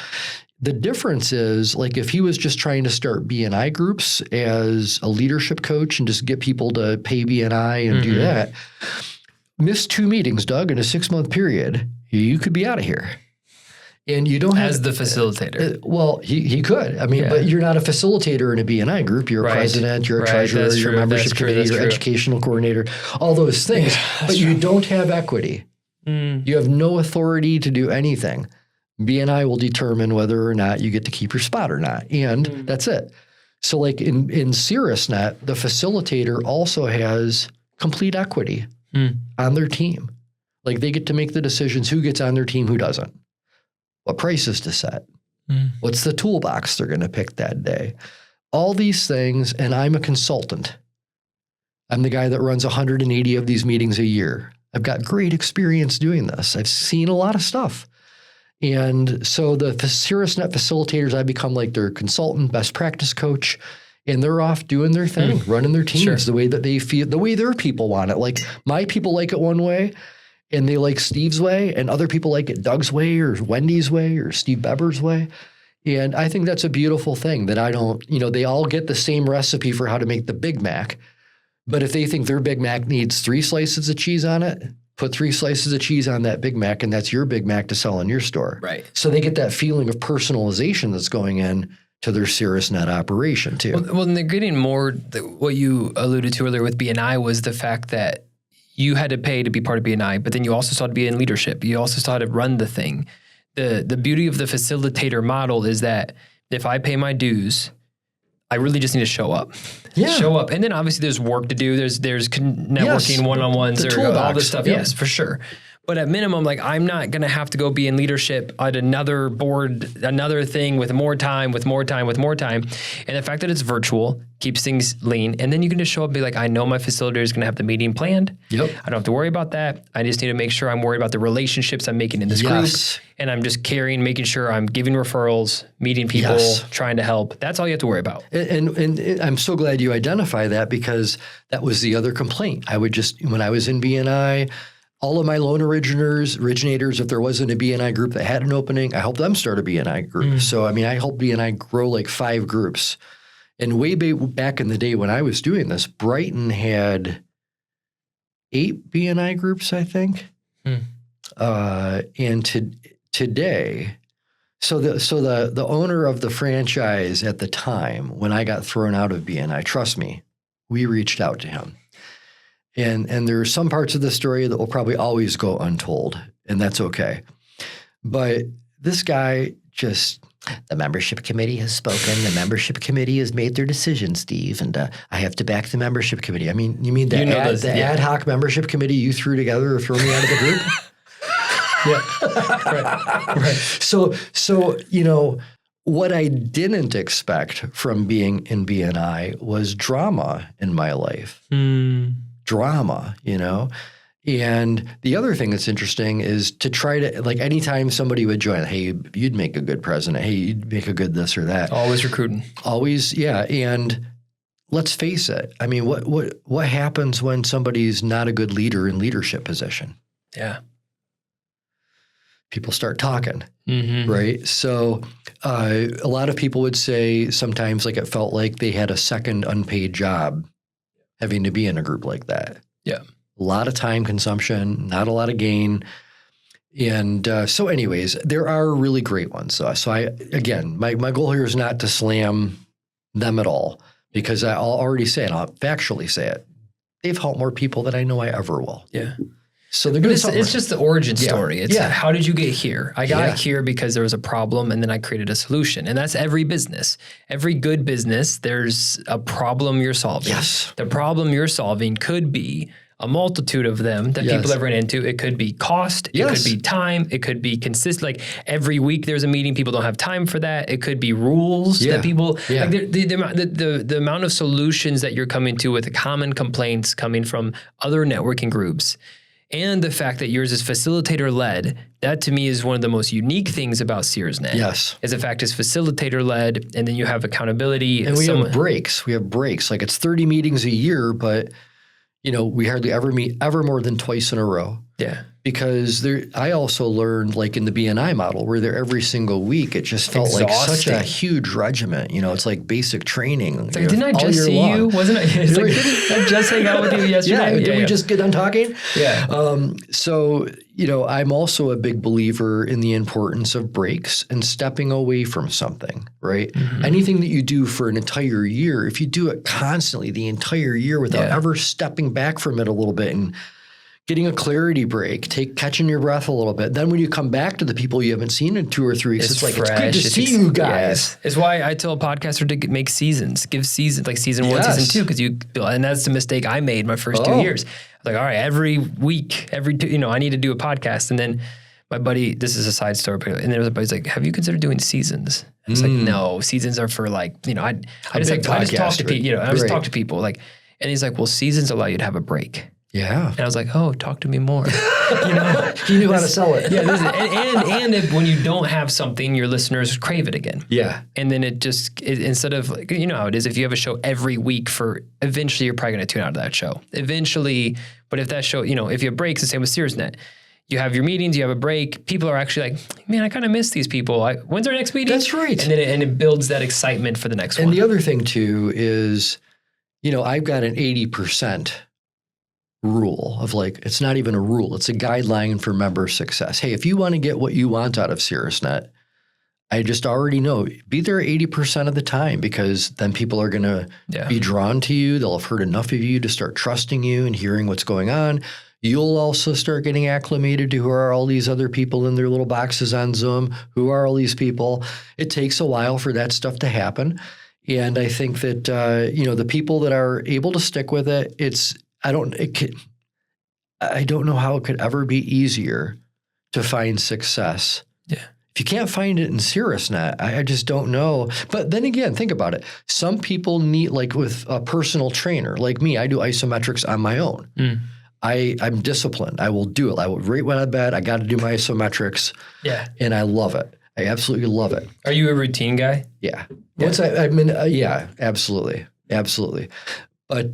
Speaker 1: The difference is, like, if he was just trying to start BNI groups as a leadership coach and just get people to pay BNI and do that, miss 2 meetings, Doug, in a 6-month period, you could be out of here. And you don't have—
Speaker 2: As the facilitator.
Speaker 1: Well, he could. I mean, but you're not a facilitator in a BNI group. You're a president, you're a treasurer, you're a membership committee, you're educational coordinator, all those things. But you don't have equity. You have no authority to do anything. BNI will determine whether or not you get to keep your spot or not. And that's it. So like in Caerusnet, the facilitator also has complete equity on their team. Like they get to make the decisions who gets on their team, who doesn't. What prices to set. What's the toolbox they're going to pick that day. All these things, and I'm a consultant. I'm the guy that runs 180 of these meetings a year. I've got great experience doing this. I've seen a lot of stuff. And so the Caerusnet facilitators, I become like their consultant, best practice coach, and they're off doing their thing, running their teams the way that they feel, the way their people want it. Like my people like it one way, and they like Steve's way, and other people like it Doug's way or Wendy's way or Steve Beber's way. And I think that's a beautiful thing that I don't, they all get the same recipe for how to make the Big Mac. But if they think their Big Mac needs 3 slices of cheese on it, put 3 slices of cheese on that Big Mac, and that's your Big Mac to sell in your store.
Speaker 2: Right.
Speaker 1: So they get that feeling of personalization that's going in to their Caerusnet operation too.
Speaker 2: Well, and they're getting more, what you alluded to earlier with BNI was the fact that you had to pay to be part of BNI, but then you also saw to be in leadership. You also saw to run the thing. The beauty of the facilitator model is that if I pay my dues, I really just need to show up. Show up. And then obviously there's work to do. There's networking, one-on-ones, or all this stuff. Yes, for sure. But at minimum, like I'm not going to have to go be in leadership at another board, another thing with more time. And the fact that it's virtual keeps things lean. And then you can just show up and be like, I know my facilitator is going to have the meeting planned. Yep. I don't have to worry about that. I just need to make sure I'm worried about the relationships I'm making in this group. And I'm just making sure I'm giving referrals, meeting people, trying to help. That's all you have to worry about.
Speaker 1: And I'm so glad you identify that, because that was the other complaint. I would just, when I was in BNI, all of my loan originators, if there wasn't a BNI group that had an opening, I helped them start a BNI group. So, I mean, I helped BNI grow like 5 groups. And way back in the day when I was doing this, Brighton had 8 BNI groups, I think. And today, so the owner of the franchise at the time, when I got thrown out of BNI, trust me, we reached out to him. And there are some parts of the story that will probably always go untold, and that's okay. But this guy just—
Speaker 3: The membership committee has spoken. The membership committee has made their decision, Steve, and I have to back the membership committee. I mean, you mean the ad hoc membership committee you threw together or threw me out of the group?
Speaker 2: Yeah. Right.
Speaker 1: So, what I didn't expect from being in BNI was drama in my life. Drama, And the other thing that's interesting is to try to, like, anytime somebody would join, hey, you'd make a good president. Hey, you'd make a good this or that.
Speaker 2: Always recruiting.
Speaker 1: Always, yeah. And let's face it. I mean, what happens when somebody's not a good leader in leadership position?
Speaker 2: Yeah.
Speaker 1: People start talking, right? So a lot of people would say sometimes like it felt like they had a second unpaid job having to be in a group like that.
Speaker 2: Yeah.
Speaker 1: A lot of time consumption, not a lot of gain. And so anyways, there are really great ones. So my goal here is not to slam them at all because I'll already say it, I'll factually say it. They've helped more people than I know I ever will.
Speaker 2: Yeah.
Speaker 1: So they're doing something
Speaker 2: it's just the origin story. It's how did you get here? I got here because there was a problem and then I created a solution. And that's every business. Every good business, there's a problem you're solving.
Speaker 1: Yes.
Speaker 2: The problem you're solving could be a multitude of them that people have run into. It could be cost. It could be time. It could be consistent. Like every week there's a meeting. People don't have time for that. It could be rules that people, like the amount of solutions that you're coming to with the common complaints coming from other networking groups. And the fact that yours is facilitator-led, that to me is one of the most unique things about Caerusnet.
Speaker 1: Yes.
Speaker 2: Is the fact it's facilitator-led, and then you have accountability.
Speaker 1: And we have breaks. Like it's 30 meetings a year, but we hardly ever meet ever more than twice in a row.
Speaker 2: Yeah.
Speaker 1: Because I also learned, like in the BNI model, we're there every single week. It just felt like such a huge regiment. It's like basic training.
Speaker 2: It's like, didn't I just see you? Wasn't it? It's like, didn't I just hang out with you yesterday?
Speaker 1: Did we just get done talking?
Speaker 2: Yeah.
Speaker 1: So, I'm also a big believer in the importance of breaks and stepping away from something, right? Mm-hmm. Anything that you do for an entire year, if you do it constantly the entire year without ever stepping back from it a little bit and getting a clarity break, catching your breath a little bit. Then when you come back to the people you haven't seen in 2 or 3 weeks, it's like, it's good to see you guys.
Speaker 2: It's why I tell a podcaster to make seasons, give seasons, like season 1, season 2, and that's the mistake I made my first 2 years. I was like, all right, every week, I need to do a podcast. And then my buddy, this is a side story, and then my buddy's like, have you considered doing seasons? I was like, no, seasons are for like, I just talk to people, I just talk to people like, and he's like, well, seasons allow you to have a break.
Speaker 1: Yeah.
Speaker 2: And I was like, oh, talk to me more.
Speaker 1: He knew how to sell it.
Speaker 2: Yeah. And if, when you don't have something, your listeners crave it again.
Speaker 1: Yeah.
Speaker 2: And then instead of like, how it is, if you have a show every week eventually you're probably going to tune out of that show. Eventually, but if that show, if you have breaks, the same with Caerusnet. You have your meetings, you have a break. People are actually like, man, I kind of miss these people. When's our next meeting?
Speaker 1: That's right.
Speaker 2: And then it builds that excitement for the next one.
Speaker 1: And the other thing too is, I've got an 80% rule of like, it's not even a rule. It's a guideline for member success. Hey, if you want to get what you want out of Caerusnet, I just already know, be there 80% of the time because then people are going to be drawn to you. They'll have heard enough of you to start trusting you and hearing what's going on. You'll also start getting acclimated to who are all these other people in their little boxes on Zoom. Who are all these people? It takes a while for that stuff to happen. And I think that, the people that are able to stick with it, I don't know how it could ever be easier to find success. Yeah. If you can't find it in Caerusnet, I just don't know. But then again, think about it. Some people need, like with a personal trainer, like me, I do isometrics on my own. I'm disciplined. I will do it. I will right when I'm bed, I got to do my isometrics. Yeah. And I love it. I absolutely love it.
Speaker 2: Are you a routine guy?
Speaker 1: Yeah. Yeah, absolutely. Absolutely. But,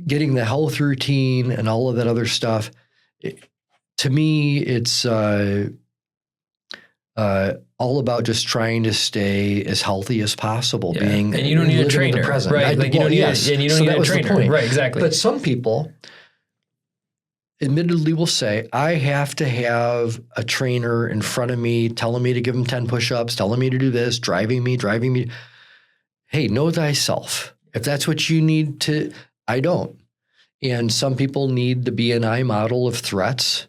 Speaker 1: getting the health routine and all of that other stuff, to me, it's all about just trying to stay as healthy as possible. And
Speaker 2: you don't need a trainer, right? Like you don't need a trainer, right? Exactly.
Speaker 1: But some people, admittedly, will say, I have to have a trainer in front of me, telling me to give them 10 push-ups, telling me to do this, driving me. Hey, know thyself. If that's what you need to, I don't. And some people need the BNI model of threats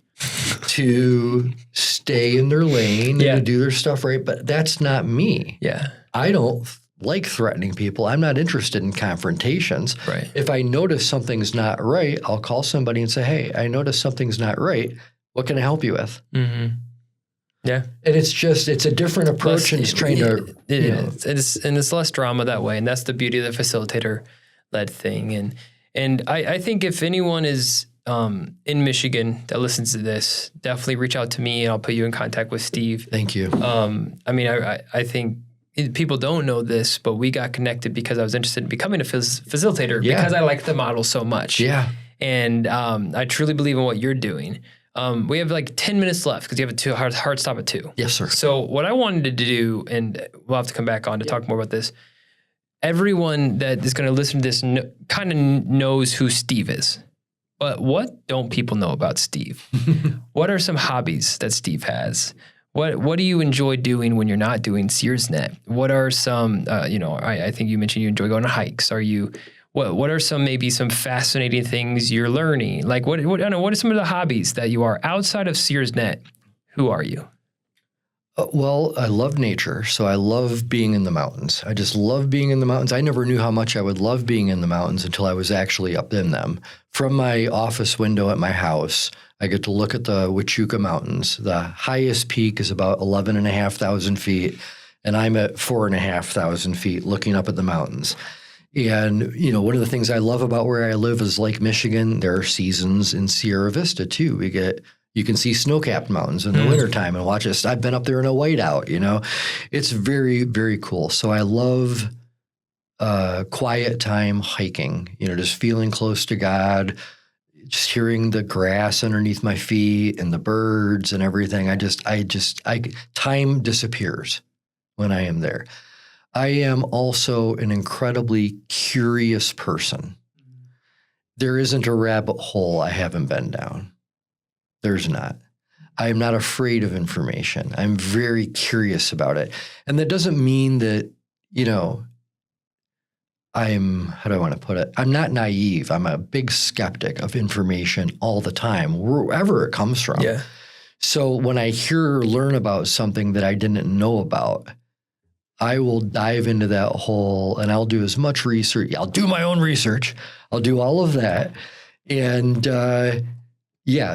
Speaker 1: to stay in their lane and to do their stuff right. But that's not me.
Speaker 2: Yeah.
Speaker 1: I don't like threatening people. I'm not interested in confrontations.
Speaker 2: Right.
Speaker 1: If I notice something's not right, I'll call somebody and say, hey, I noticed something's not right. What can I help you with?
Speaker 2: Mm-hmm. Yeah.
Speaker 1: And it's a different approach, and it's trying to,
Speaker 2: it's less drama that way. And that's the beauty of the facilitator-led thing. And I think if anyone is in Michigan that listens to this, definitely reach out to me and I'll put you in contact with Steve.
Speaker 1: Thank you.
Speaker 2: I mean, I think people don't know this, but we got connected because I was interested in becoming a facilitator because I like the model so much.
Speaker 1: Yeah.
Speaker 2: And I truly believe in what you're doing. We have like 10 minutes left because you have a hard stop at 2.
Speaker 1: Yes, sir.
Speaker 2: So what I wanted to do, and we'll have to come back on to talk more about this. Everyone that is going to listen to this kind of knows who Steve is. But what don't people know about Steve? What are some hobbies that Steve has? What do you enjoy doing when you're not doing Caerusnet? What are some, I think you mentioned you enjoy going on hikes. What are some fascinating things you're learning? Like what are some of the hobbies that you are outside of Caerusnet? Who are you?
Speaker 1: Well, I love nature, so I love being in the mountains. I just love being in the mountains. I never knew how much I would love being in the mountains until I was actually up in them. From my office window at my house, I get to look at the Huachuca Mountains. The highest peak is about 11,500 feet, and I'm at 4,500 feet looking up at the mountains. And, one of the things I love about where I live is Lake Michigan. There are seasons in Sierra Vista, too. You can see snow-capped mountains in the wintertime and watch it. I've been up there in a whiteout, It's very, very cool. So I love quiet time hiking, just feeling close to God, just hearing the grass underneath my feet and the birds and everything. Time disappears when I am there. I am also an incredibly curious person. There isn't a rabbit hole I haven't been down. There's not. I am not afraid of information. I'm very curious about it. And that doesn't mean that, how do I want to put it? I'm not naive. I'm a big skeptic of information all the time, wherever it comes from.
Speaker 2: Yeah.
Speaker 1: So when I hear or learn about something that I didn't know about, I will dive into that hole and I'll do as much research. I'll do my own research. I'll do all of that. And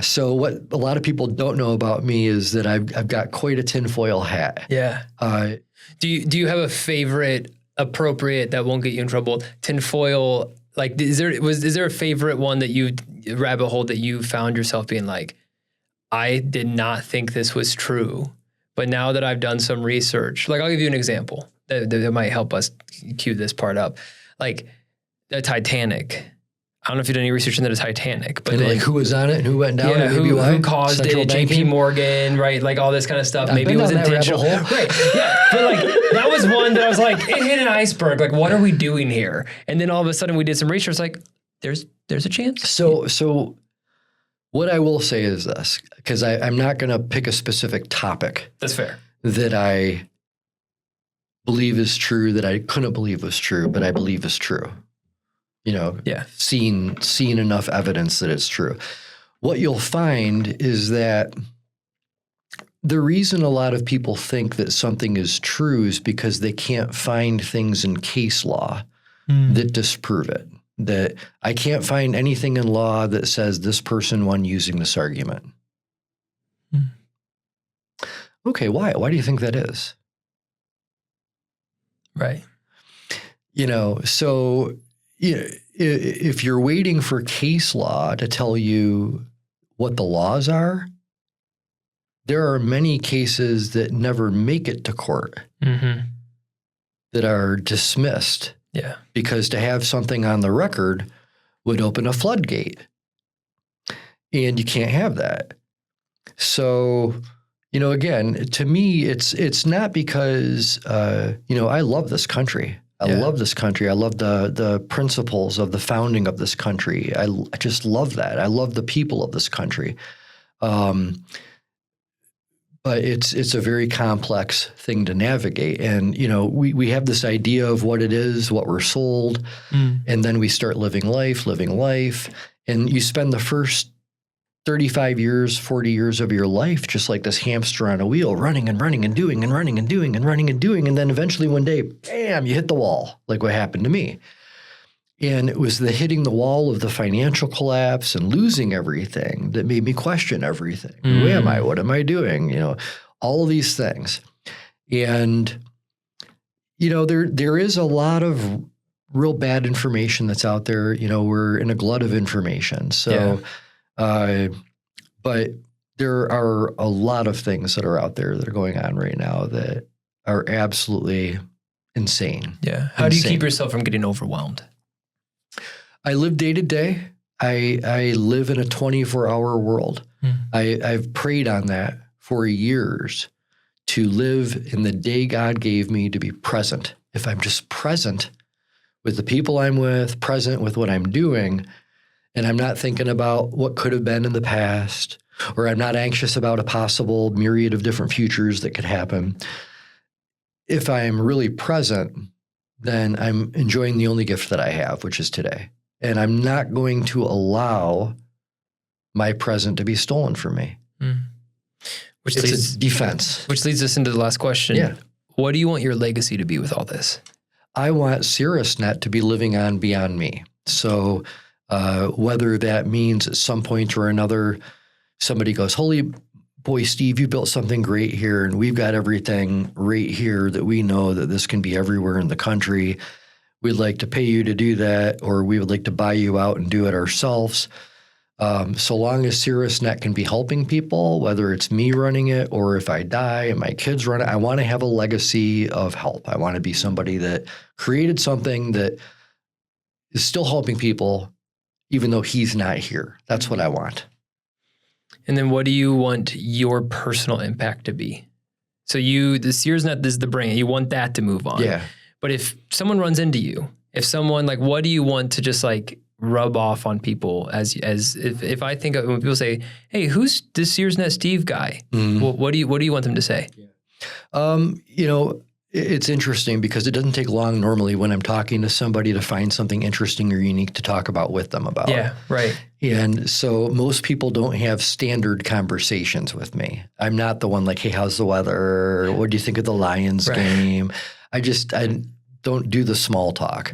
Speaker 1: so what a lot of people don't know about me is that I've got quite a tinfoil hat.
Speaker 2: Yeah. Do you have a favorite appropriate that won't get you in trouble tinfoil? Like, is there a favorite one that rabbit hole that you found yourself being like, I did not think this was true, but now that I've done some research, like I'll give you an example that might help us cue this part up. Like the Titanic. I don't know if you did any research into the Titanic, but
Speaker 1: like who was on it and who went down?
Speaker 2: Yeah, who caused it? JP Morgan, right? Like all this kind of stuff. Maybe it was intentional. Right. Yeah. But like that was one that I was like, it hit an iceberg. Like, what are we doing here? And then all of a sudden we did some research. Like, there's a chance.
Speaker 1: So what I will say is this, because I'm not going to pick a specific topic.
Speaker 2: That's fair.
Speaker 1: That I believe is true, that I couldn't believe was true, but I believe is true. Seen enough evidence that it's true. What you'll find is that the reason a lot of people think that something is true is because they can't find things in case law that disprove it. That I can't find anything in law that says this person won using this argument. Okay, why? Why do you think that is?
Speaker 2: Right.
Speaker 1: So if you're waiting for case law to tell you what the laws are, there are many cases that never make it to court that are dismissed.
Speaker 2: Yeah. Because
Speaker 1: to have something on the record would open a floodgate. And you can't have that. So, again, to me, it's not because, I love this country. I love this country. I love the principles of the founding of this country. I just love that. I love the people of this country. But it's a very complex thing to navigate. And, we have this idea of what it is, what we're sold, and then we start living life. And you spend the first 35 years, 40 years of your life just like this hamster on a wheel, running and doing and running and doing. And then eventually one day, bam, you hit the wall, like what happened to me. And it was the hitting the wall of the financial collapse and losing everything that made me question everything. Who am I? What am I doing? All of these things. And, there is a lot of real bad information that's out there. We're in a glut of information. So, but there are a lot of things that are out there that are going on right now that are absolutely insane.
Speaker 2: Yeah. How do you keep yourself from getting overwhelmed?
Speaker 1: I live day to day. I live in a 24-hour world. I've prayed on that for years, to live in the day God gave me, to be present. If I'm just present with the people I'm with, present with what I'm doing, and I'm not thinking about what could have been in the past, or I'm not anxious about a possible myriad of different futures that could happen. If I'm really present, then I'm enjoying the only gift that I have, which is today. And I'm not going to allow my present to be stolen from me. It's a defense.
Speaker 2: Which leads us into the last question.
Speaker 1: Yeah.
Speaker 2: What do you want your legacy to be with all this?
Speaker 1: I want Caerusnet to be living on beyond me. So whether that means at some point or another, somebody goes, holy boy, Steve, you built something great here, and we've got everything right here that we know that this can be everywhere in the country. We'd like to pay you to do that, or we would like to buy you out and do it ourselves. So long as Caerusnet can be helping people, whether it's me running it or if I die and my kids run it, I want to have a legacy of help. I want to be somebody that created something that is still helping people, even though he's not here. That's what I want.
Speaker 2: And then what do you want your personal impact to be? So the Caerusnet is the brand. You want that to move on.
Speaker 1: Yeah.
Speaker 2: But if someone runs into you, if someone what do you want to just rub off on people as if I think of when people say, hey, who's this Caerusnet Steve guy? Well, what do you want them to say?
Speaker 1: It's interesting because it doesn't take long normally when I'm talking to somebody to find something interesting or unique to talk about with them about.
Speaker 2: Yeah, right.
Speaker 1: And so most people don't have standard conversations with me. I'm not the one hey, how's the weather? What do you think of the Lions game? I don't do the small talk.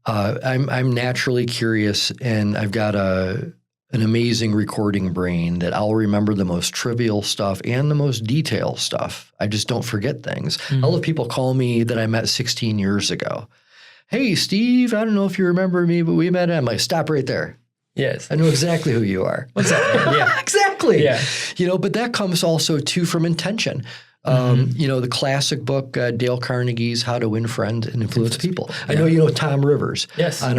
Speaker 1: I'm naturally curious, and I've got an amazing recording brain that I'll remember the most trivial stuff and the most detailed stuff. I just don't forget things. I'll have people call me that I met 16 years ago. Hey, Steve, I don't know if you remember me, but we met. I'm like, stop right there.
Speaker 2: Yes.
Speaker 1: I know exactly who you are.
Speaker 2: What's that? Yeah.
Speaker 1: Exactly.
Speaker 2: Yeah.
Speaker 1: But that comes also too from intention. The classic book, Dale Carnegie's How to Win Friends and Influence People. Yeah. I know you know Tom Rivers.
Speaker 2: Yes.
Speaker 1: I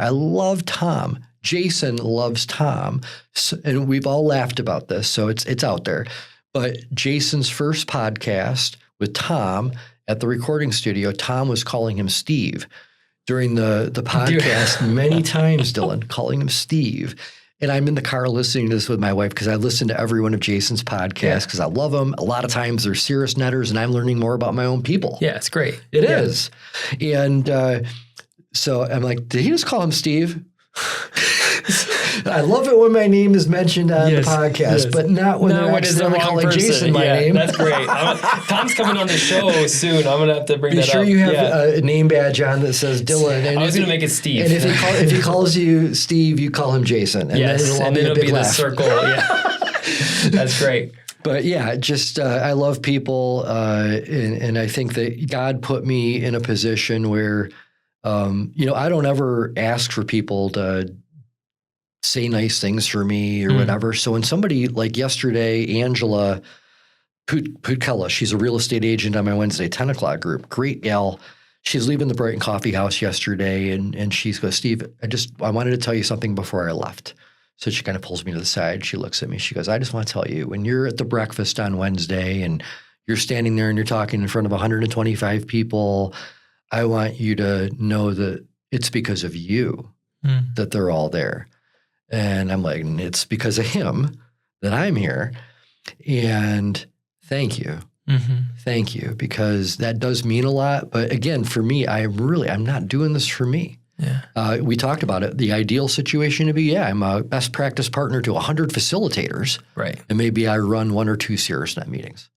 Speaker 1: love Tom. Jason loves Tom. So, and we've all laughed about this, so it's out there. But Jason's first podcast with Tom at the recording studio, Tom was calling him Steve during the podcast many times, Dillon, calling him Steve. And I'm in the car listening to this with my wife because I listen to every one of Jason's podcasts because I love them. A lot of times they're Caerusnetters, and I'm learning more about my own people.
Speaker 2: Yeah, it's great.
Speaker 1: It is. And so I'm like, did he just call him Steve? I love it when my name is mentioned on the podcast, but not when they're accidentally calling Jason my name.
Speaker 2: That's great. Tom's coming on the show soon. I'm going to have to bring that up.
Speaker 1: Be sure you have a name badge on that says Dillon. And
Speaker 2: I was going to make it Steve.
Speaker 1: And if he calls you Steve, you call him Jason. And
Speaker 2: yes,
Speaker 1: then it'll be
Speaker 2: the circle. Yeah. That's great.
Speaker 1: But yeah, just I love people, and I think that God put me in a position where, I don't ever ask for people to say nice things for me or whatever. So when somebody like yesterday, Angela Putkella, she's a real estate agent on my Wednesday 10 o'clock group, great gal. She's leaving the Brighton Coffee House yesterday, and she goes, Steve, I wanted to tell you something before I left. So she kind of pulls me to the side. She looks at me. She goes, I just want to tell you, when you're at the breakfast on Wednesday and you're standing there and you're talking in front of 125 people, I want you to know that it's because of you that they're all there. And I'm like, it's because of him that I'm here. And thank you. Thank you, because that does mean a lot. But again, for me, I'm not doing this for me. Yeah. We talked about it. The ideal situation to be, I'm a best practice partner to 100 facilitators.
Speaker 2: Right.
Speaker 1: And maybe I run 1 or 2 Caerusnet meetings.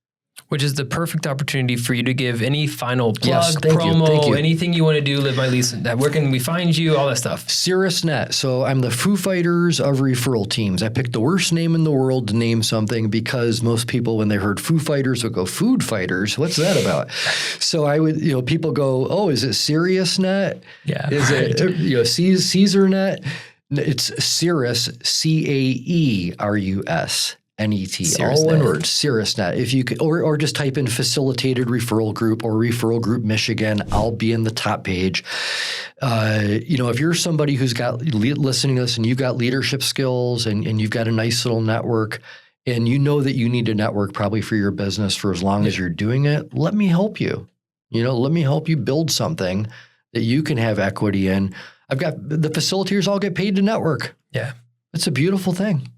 Speaker 2: which is the perfect opportunity for you to give any final plug,
Speaker 1: Yes, thank you,
Speaker 2: promo,
Speaker 1: thank you.
Speaker 2: anything you want to do, Live My Lease. Where can we find you? All that stuff.
Speaker 1: Caerusnet. So I'm the Foo Fighters of referral teams. I picked the worst name in the world to name something because most people, when they heard Foo Fighters, would go, food fighters. What's that about? So I would, people go, oh, is it Caerusnet?
Speaker 2: Yeah.
Speaker 1: Is it, CaesarNet? It's Caerus, CAERUSNET. All one word, Caerusnet. If you could, or just type in facilitated referral group or referral group Michigan, I'll be in the top page. If you're somebody who's got listening to this and you've got leadership skills and you've got a nice little network and you know that you need to network probably for your business for as long as you're doing it, let me help you. Let me help you build something that you can have equity in. I've got the facilitators all get paid to network.
Speaker 2: Yeah.
Speaker 1: It's a beautiful thing.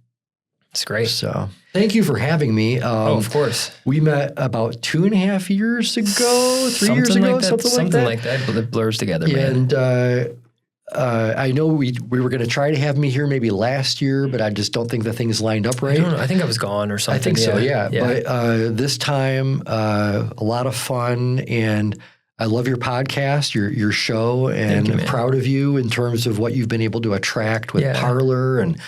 Speaker 2: It's great.
Speaker 1: So thank you for having me.
Speaker 2: Of course.
Speaker 1: We met about 2.5 years ago, 3 years ago, something like that.
Speaker 2: It blurs together, man.
Speaker 1: And I know we were going to try to have me here maybe last year, but I just don't think the thing's lined up right.
Speaker 2: I don't know. I think I was gone or something.
Speaker 1: I think so, yeah. But this time, a lot of fun, and I love your podcast, your show, and I'm proud of you in terms of what you've been able to attract with Parlor and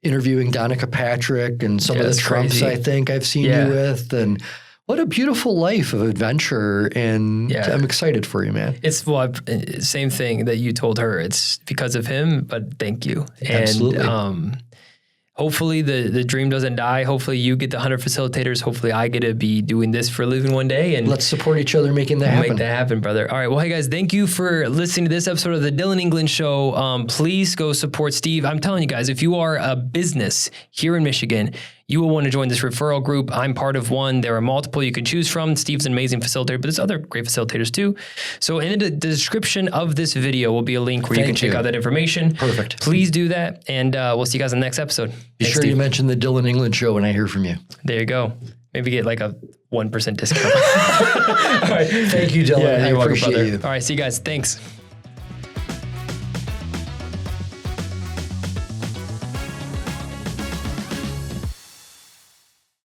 Speaker 1: interviewing Danica Patrick and some of the Trumps I think I've seen you with. And what a beautiful life of adventure. And I'm excited for you, man.
Speaker 2: It's same thing that you told her. It's because of him, but thank you.
Speaker 1: Absolutely.
Speaker 2: And hopefully the dream doesn't die. Hopefully you get the 100 facilitators. Hopefully I get to be doing this for a living one day. And
Speaker 1: let's support each other making that happen.
Speaker 2: Make that happen, brother. All right. Well, hey, guys, thank you for listening to this episode of the Dillon England Show. Please go support Steve. I'm telling you guys, if you are a business here in Michigan, you will want to join this referral group. I'm part of one. There are multiple you can choose from. Steve's an amazing facilitator, but there's other great facilitators too. So in the description of this video will be a link where you can check out that information.
Speaker 1: Perfect.
Speaker 2: Please do that, and we'll see you guys in the next episode.
Speaker 1: Be sure you mention the Dillon England Show when I hear from you.
Speaker 2: There you go. Maybe get like a 1% discount. All right.
Speaker 1: Thank you, Dillon.
Speaker 2: Yeah,
Speaker 1: I
Speaker 2: you're welcome,
Speaker 1: appreciate
Speaker 2: brother.
Speaker 1: you.
Speaker 2: All right, see you guys. Thanks.